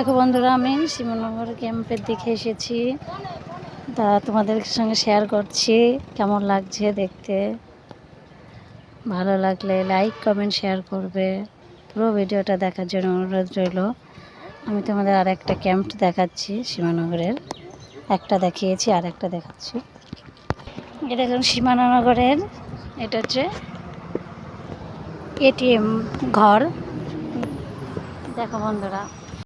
দেখো বন্ধুরা, আমি সীমানগর ক্যাম্পের দিকে এসেছি। তা তোমাদের সঙ্গে শেয়ার করছি। কেমন লাগছে দেখতে? ভালো লাগলে লাইক কমেন্ট শেয়ার করবে। পুরো ভিডিওটা দেখার জন্য অনুরোধ রইল। আমি তোমাদের আর একটা ক্যাম্প দেখাচ্ছি সীমানগরের। একটা দেখিয়েছি, আর একটা দেখাচ্ছি। এটা দেখুন সীমানগরের, এটা হচ্ছে এটিএম ঘর। দেখো বন্ধুরা,